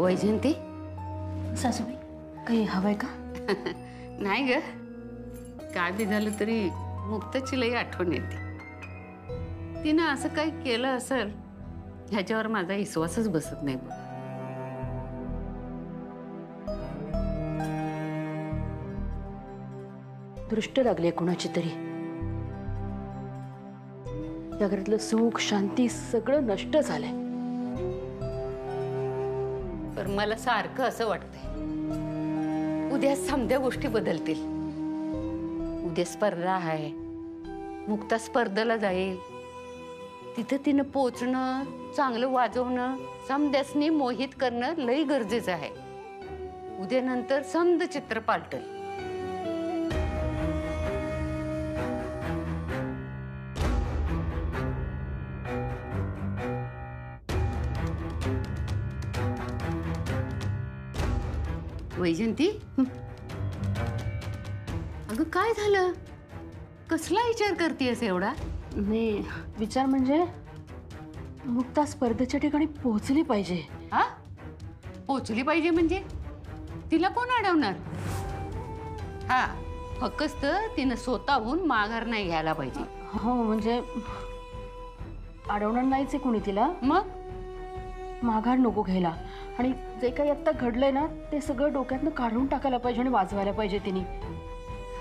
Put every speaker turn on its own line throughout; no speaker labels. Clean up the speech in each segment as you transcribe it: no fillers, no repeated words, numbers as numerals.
वैजयंती
सासूबाई काही हवंय का?
नाही ग, काय बी झालं तरी मुक्ताची लई आठवण येते. तिनं असं काही केलं असेल ह्याच्यावर माझा विश्वासच बसत नाही बघ.
दृष्ट लागली कोणाची तरी. या घरातलं सुख शांती सगळं नष्ट झालंय.
पण मला सारखं असं वाटतंय उद्या समध्या गोष्टी बदलतील. उद्या स्पर्धा आहे, मुक्ता स्पर्धेला जाईल. तिथं तिनं पोचणं, चांगलं वाजवणं, समध्यासनी मोहित करणं लई गरजेचं आहे. उद्या नंतर समद चित्र पालटल. वैजयंती, अगं काय झालं? कसला विचार करतेस एवढा?
नाही, विचार म्हणजे मुक्ता स्पर्धेच्या ठिकाणी पोहोचली पाहिजे.
हा, पोचली पाहिजे म्हणजे तिला कोण अडवणार? हा, फक्त तिनं स्वतःहून माघार नाही घ्यायला पाहिजे.
हो, म्हणजे अडवणार नाहीच आहे कुणी तिला.
मग
माघार नको घ्यायला. आणि जे काही आत्ता घडलंय ना ते सगळं डोक्यातनं काढून टाकायला पाहिजे आणि वाजवायला पाहिजे तिने.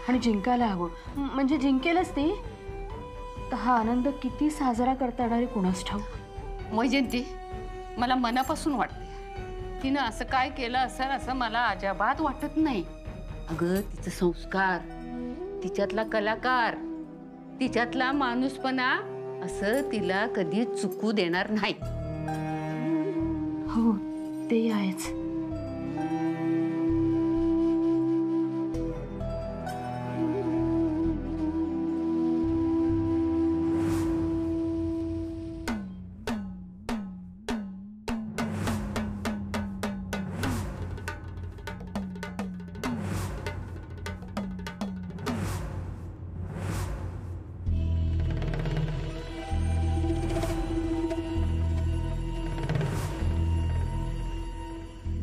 आणि जिंकायला हवं. म्हणजे जिंकेलच ती, तर हा आनंद किती साजरा करता येणार आहे कुणास ठाऊक.
वैजयंती, मला मनापासून वाटते तिनं असं काय केलं असेल असं मला अजिबात वाटत नाही. अगं तिचं संस्कार, तिच्यातला कलाकार, तिच्यातला माणूसपणा असं तिला कधी चुकू देणार नाही.
हो, ते आहेच.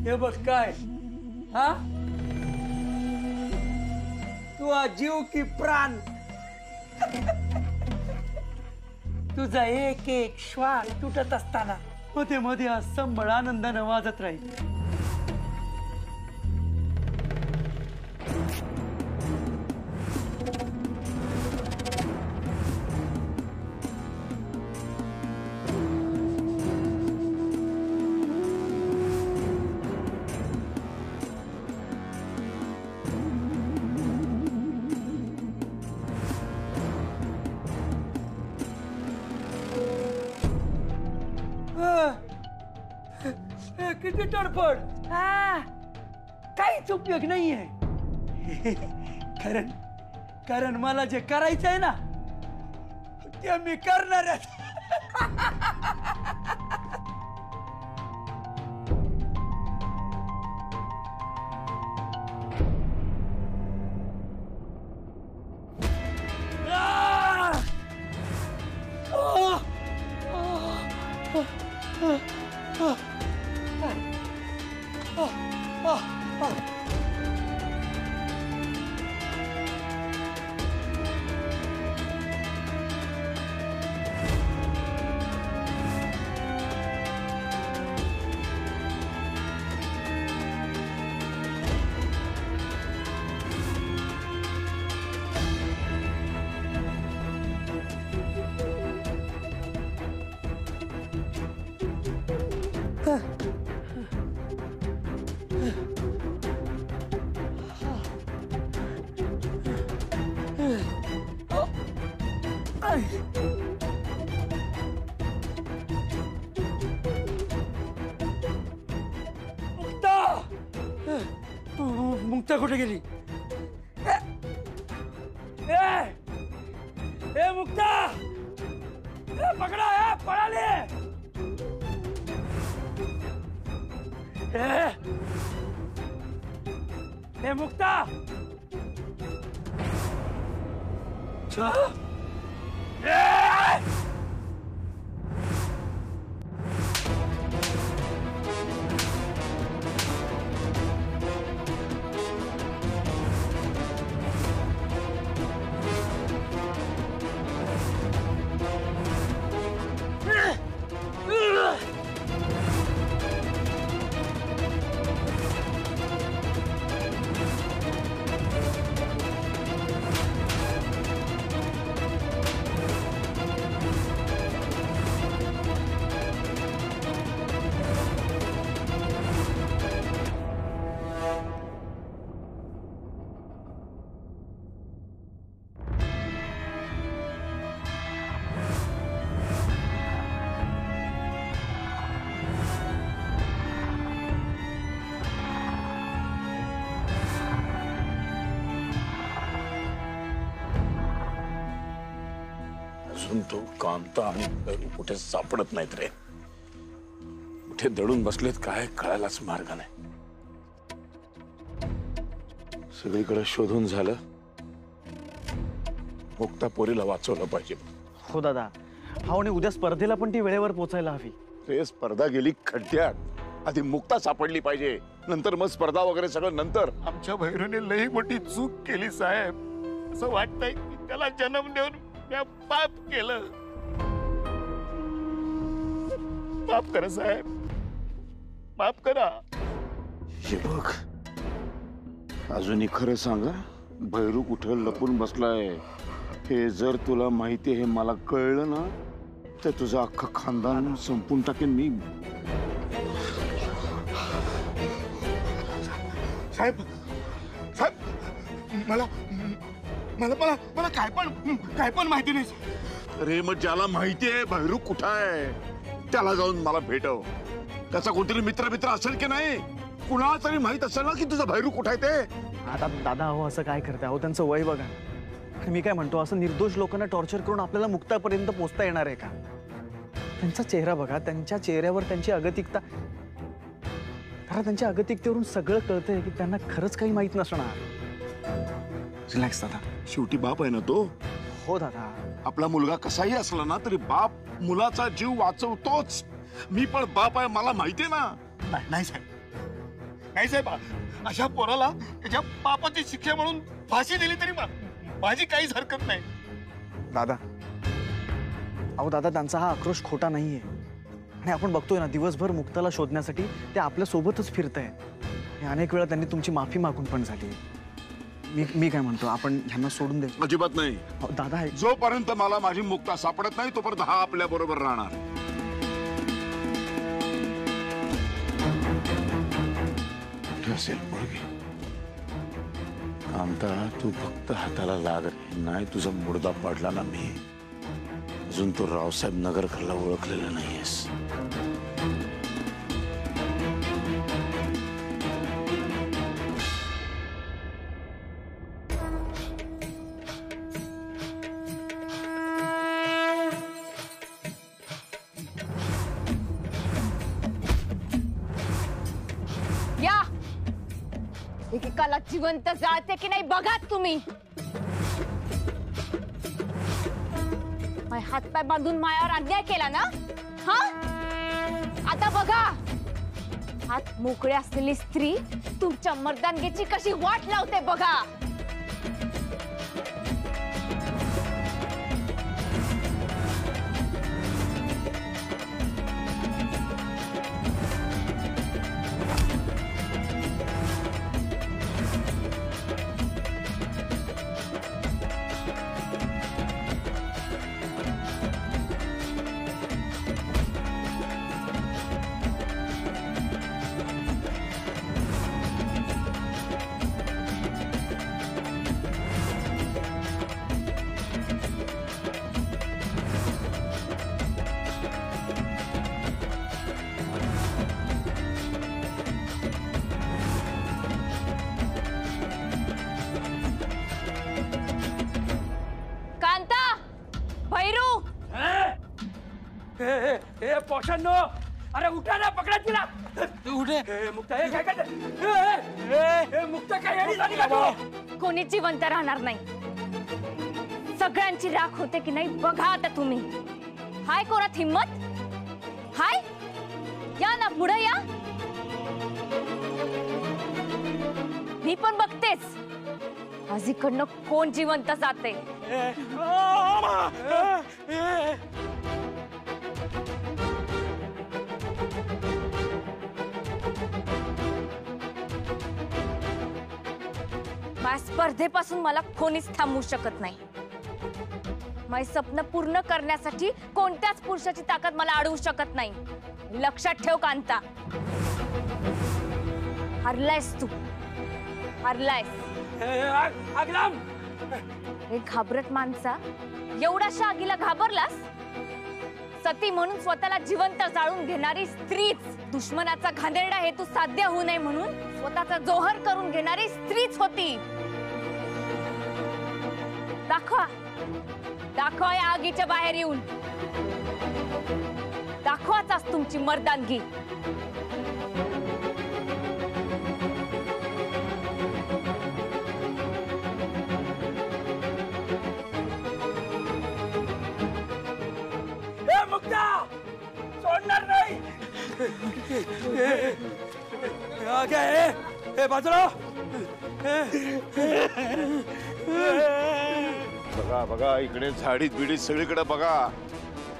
हे बघ काय, हा तू जीव की प्राण, तुझा एक एक श्वास तुटत असताना मध्ये मध्ये असंबळ आनंदानं वाजत राहील. किती तडफड, काहीच उपयोग नाहीये. कारण मला जे करायचंय ना ते मी करणार आहे. मुक्ता कुठे गेली? ए मुक्ता, पकडा, पळाली. ए मुक्ता,
अजून तो कांता आणि भैरू कुठे सापडत नाहीत रे. कुठे दडून बसलेत काय कळायलाच मार्ग नाही. सगळीकडे शोधून झालं. मुक्ता पोरीला वाचवलं पाहिजे.
हो दादा. हा आणि उद्या स्पर्धेला पण ती वेळेवर पोचायला हवी.
रे स्पर्धा गेली खड्ड्यात. आधी मुक्ता सापडली पाहिजे, नंतर मग स्पर्धा वगैरे सगळं नंतर. आमच्या भैरूने लई मोठी चूक केली साहेब. असं वाटतंय की त्याला जन्म देऊन मी पाप केलं. माफ करा साहेब, माफ करा. हे बघ, अजूनही खरं सांगा, भैरू कुठं लपून बसलाय हे जर तुला माहिती आहे, मला कळलं ना, तर तुझं अख्खं खानदान संपून टाकेन मी.
साहेब साहेब, मला मला मला मला काय पण माहिती नाही.
अरे मग ज्याला माहिती आहे भैरू कुठं आहे त्याला जाऊन मला भेटव. त्याचा कोणतरी मित्र असेल की नाही, कुणाला तरी माहित असेल ना की तुझा भैरू कुठं आहे ते.
आता दादा हो असं काय करते अहो, त्यांचं वय बघा. मी काय म्हणतो, असं निर्दोष लोकांना टॉर्चर करून आपल्याला मुक्तापर्यंत पोहोचता येणार आहे का? त्यांचा चेहरा बघा, त्यांच्या चेहऱ्यावर त्यांची अगतिकता. खरं त्यांच्या अगतिकतेवरून सगळं कळतंय की त्यांना खरंच काही माहित नसणार.
रिलॅक्स दादा, शेवटी बाप आहे ना तो.
हो दादा.
आपला मुलगा कसाही असला ना तरी बाप मुलाचा जीव वाचवतोच. मी पण बाप आहे, मला माहिती आहे ना.
नाही साहेब, नाही साहेब, अशा पोराला त्याच्या पापाची शिक्षा म्हणून फाशी दिली तरी माझी काहीच हरकत नाही.
दादा अहो दादा, त्यांचा हा आक्रोश खोटा नाहीये. आणि आपण बघतोय ना, दिवसभर मुक्ताला शोधण्यासाठी ते आपल्या सोबतच फिरतायत. अनेक वेळा त्यांनी तुमची माफी मागून पण झाली. मी काय म्हणतो, आपण ह्यांना सोडून द्यायचं.
अजिबात नाही
दादा.
जोपर्यंत मला माझी मुक्ता सापडत नाही तोपर्यंत हा आपल्या बरोबर राहणार. कुठे असेल मुलगी? कांता, तू फक्त हाताला लाग रे. नाही तुझा मुर्दा पडला ना मी, अजून तो रावसाहेब नगरकरला ओळखलेला नाहीयेस.
या एकेकाला जिवंत जाळते की नाही बघा तुम्ही. हातपाय बांधून मायावर अन्याय केला ना, हा? आता बघा, हात मोकळे असलेली स्त्री तुमच्या मर्दानगीची कशी वाट लावते बघा.
पोषण अरे उठा ना, पकडा तिला. उठे मुक्ता. काय करते मुक्ता? काय झाली का तू?
कोणी जिवंत राहणार नाही. सगळ्यांची राख होते की नाही बघा आता तुम्ही. हाय कोणात हिम्मत? हाय, या ना पुढे या. मी पण बघतेच आज इकडनं कोण जिवंत जाते. स्पर्धेपासून मला कोणीच थांबवू शकत नाही. माझी स्वप्न पूर्ण करण्यासाठी कोणत्याच पुरुषाची ताकद मला अडवू शकत नाही. लक्षात ठेव कांता, हरलायस तू, हरलायस. हे घाबरट माणसा, एवढ्याशा आगीला घाबरलास? सती म्हणून स्वतःला जिवंत जाळून घेणारी स्त्रीच, दुश्मनाचा घाणेरडा हेतू साध्य होऊ नये म्हणून स्वतःचा जोहर करून घेणारी स्त्रीच होती. दाखवा
दाखवा या आगीच्या बाहेर येऊन. दाखवाच आज तुमची मर्दानगी.
मुक्ता सोडणार नाही. बाजूला
बघा बघा इकडे झाडीत बिडीत सगळीकडे बघा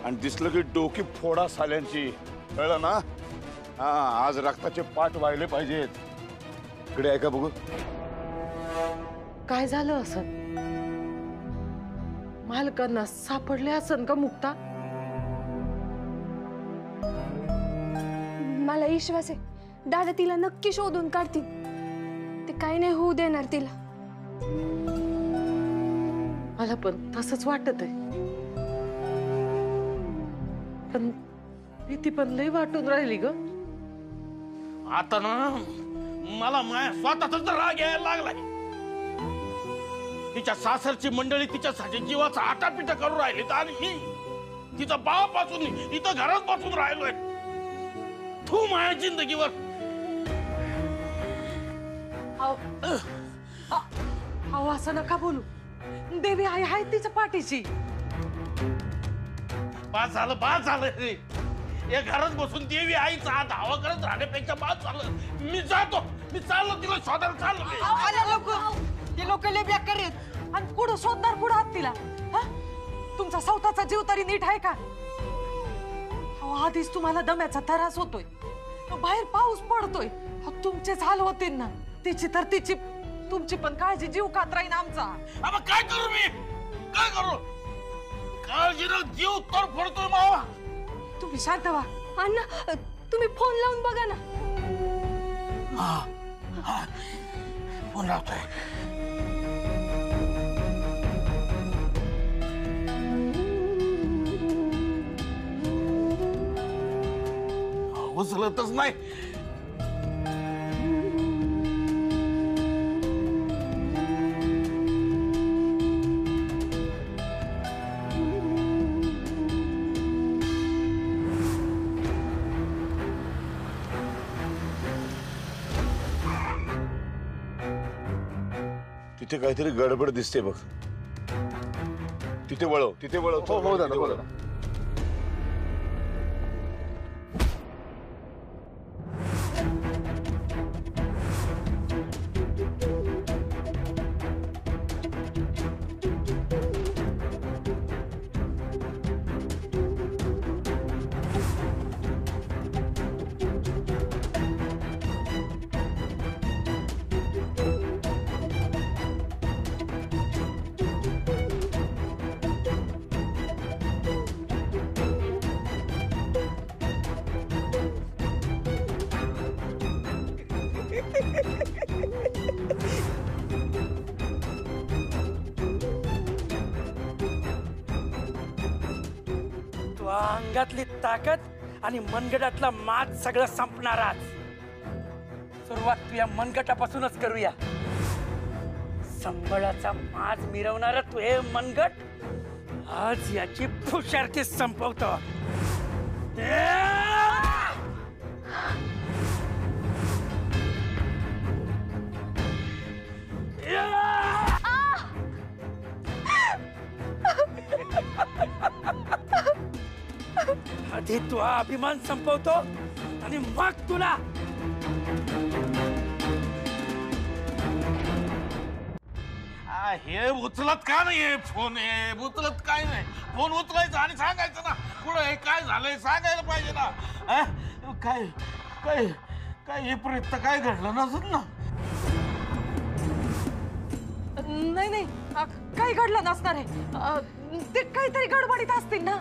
आणि दिसलं की डोकी फोडा साल्यांची. कळलं ना? हा आज रक्ताचे पाठ वाहिले पाहिजेत. इकडे ऐका बघू.
काय झालं असं? मालकांना सापडले असन का मुक्ता?
मला विश्वास आहे दादा तिला नक्की शोधून काढतील. ते काही नाही होऊ देणार तिला.
मला पण तसंच वाटत आहे. पण भीती पण लई वाटून राहिली ग.
आता ना मला माया स्वतःच राग यायला लागलाय. तिच्या सासरची मंडळी तिच्यासाठी जीवाचा आटापिटा करून राहिली आणि मी तिचा बापासून इथं घरात बसून राहिलोय. तू माझ्या जिंदगीवर.
अहो असं नका बोलू. देवी आई आहे तिच्या पाठीशी.
बाद झालं रे. या घरात बसून देवी आईचा हात हवा करत राहण्यापेक्षा बाद झालं. मी चाललो तिला शोधायला चाललो.
ते लोक लय बेकार आहेत आणि पुढं शोधणार पुढं हात तिला. तुमचा स्वतःचा जीव तरी नीट आहे का? अहो आधीच तुम्हाला दम्याचा त्रास होतोय. बाहेर पाऊस पडतोय. तुमचेच हाल होतील ना. तिची तर तिची तुमची पण काळजी जीव खात राहीन आमचा.
काय करू मी? काय करू? काळजीनं जीव तर पडतोय मावा.
तुम्ही शांत व्हा.
अण्णा तुम्ही फोन लावून बघा ना.
फोन लावतोय. उचलतच नाही.
तिथे काहीतरी गडबड दिसते बघ. तिथे वळव. हो दादा हो दादा.
अंगातली ताकद आणि मनगटातला माज सगळं संपणार आज. सुरुवात तुझ्या मनगटापासूनच करूया. संबळाचा माज मिरवणारा तू हे मनगट आज याची फुशारकी संपवतो. आधी तू हा अभिमान संपवतो आणि मग तुला.
हे उचलत का नाही फोन? उचलत काय नाही. फोन उचलायचा आणि सांगायचं ना पुढे हे काय झालंय सांगायला पाहिजे ना. काय काय काय हे प्रयत्न काय घडलं नसत ना.
नाही काही घडलं नसणार आहे. ते काहीतरी गडबडीत असतील ना.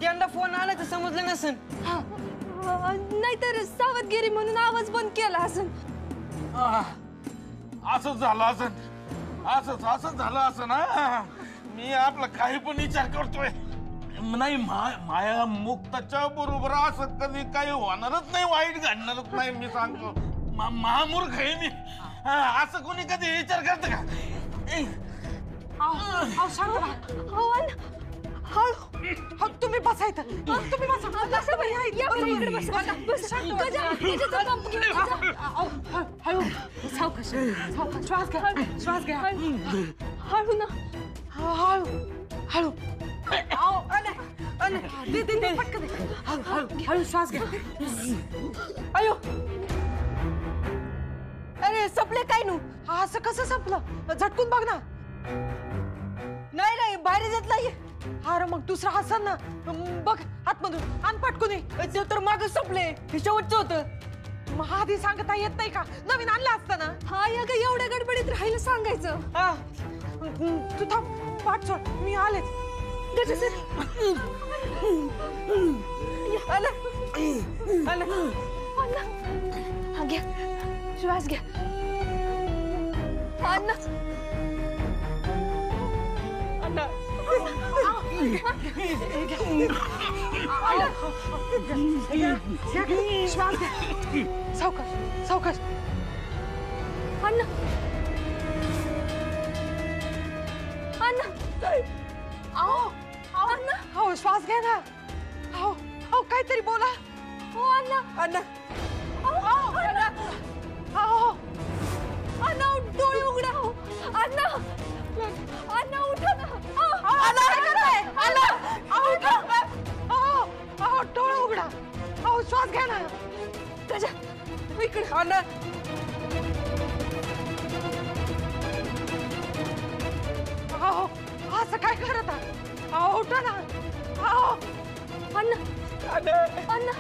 त्यांना फोन आला तर समजलं नसन.
नाहीतर सावधगिरी म्हणून आवाज बंद केला असन.
असंच झालं असन. असंच झालं असं ना. मी आपला काही पण विचार करतोय. नाही माया मुक्ताच्या बरोबर असं कधी काही होणारच नाही. वाईट घडणारच नाही. मी सांगतो महामूर्ख आहे मी. असं कोणी कधी विचार करत का?
आव शांत राहा. हळू तुम्ही बसायचं. तुम्ही बसा. हळू सावकाश श्वास घ्या. श्वास घ्या.
हळू ना.
हळू हळू. दे पटकन दे. हळू श्वास घ्या. अयो
अरे सपले काय नू?
असं कसं संपलं? झटकून बघ ना.
नाही बाहेर येत नाही.
अरे मग दुसरा हसन ना. बघ आतमधून आण पटकून.
ते तर माग संपले. हे शेवटचं होतं.
मग आधी सांगता येत नाही का? नवीन आणलं असतं ना.
हा या ग एवढ्या गडबडीत राहायला सांगायचं.
तू थांब. पाठ सोड. मी आलेच.
हा घ्या श्वास घ्या. अण्णा
श्वास घ्या. सावकाश सावकाश.
अण्णा अण्णा अण्णा
हो श्वास घ्या ना. हो हो काहीतरी बोला.
हो अण्णा
अण्णा
अण्णा डोळे उघडा. हो अण्णा अण्णा उठा ना.
डोळा उघडा. अहो श्वास घ्या ना.
गजा इकडे.
अण्णा
अहो असं काय करत आहात? अहो उठा ना. अहो
अण्णा अण्णा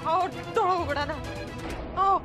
अहो डोळा उघडा ना. अहो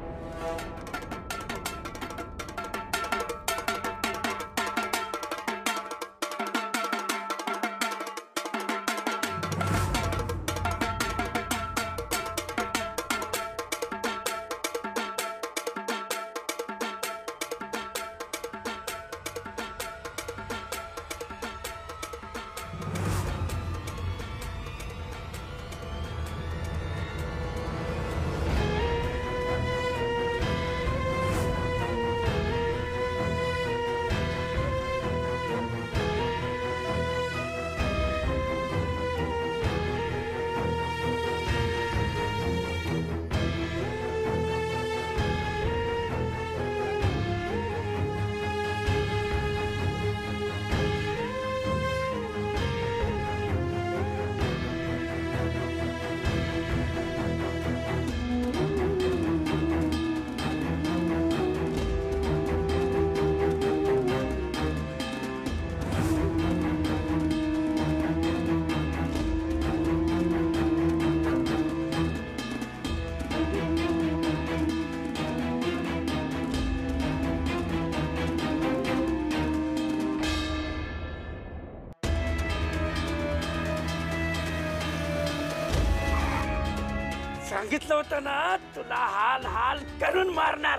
सांगितलं होतं ना तुला हाल हाल करून मारणार.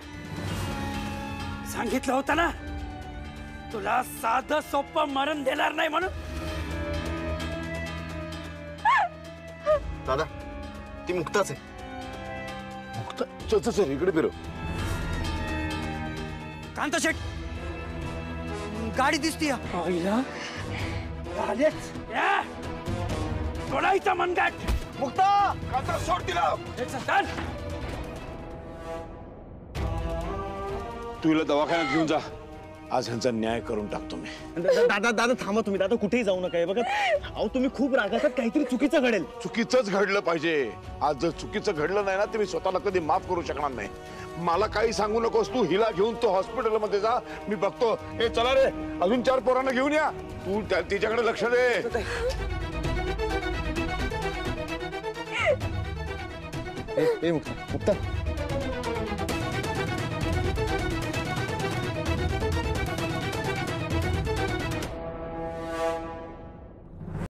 सांगितलं होतं ना तुला साधं सोपं मरण देणार नाही म्हणून.
दादा ती मुक्ताच आहे. मुक्ता चल चल इकडे फिरव.
कांता शेट गाडी दिसती.
आईला आलेच. सोडायचा मनगाट.
मुक्ता कांता सोड तिला. तू हिला दवाखान्यात घेऊन जा. आज ह्यांचा न्याय करून टाकतो मी.
दादा दादा थांबा तुम्ही. दादा कुठेही जाऊ नका. बघा अहो तुम्ही खूप रागातात. काहीतरी चुकीचं घडेल.
चुकीचंच घडलं पाहिजे. आज जर चुकीचं घडलं नाही ना तर मी स्वतःला कधी माफ करू शकणार नाही. मला काही सांगू नकोस. तू हिला घेऊन तो हॉस्पिटल मध्ये जा. मी बघतो. हे चला रे अजून 4 पोरांना घेऊन या. तू तिच्याकडे लक्ष दे.
मुक्ता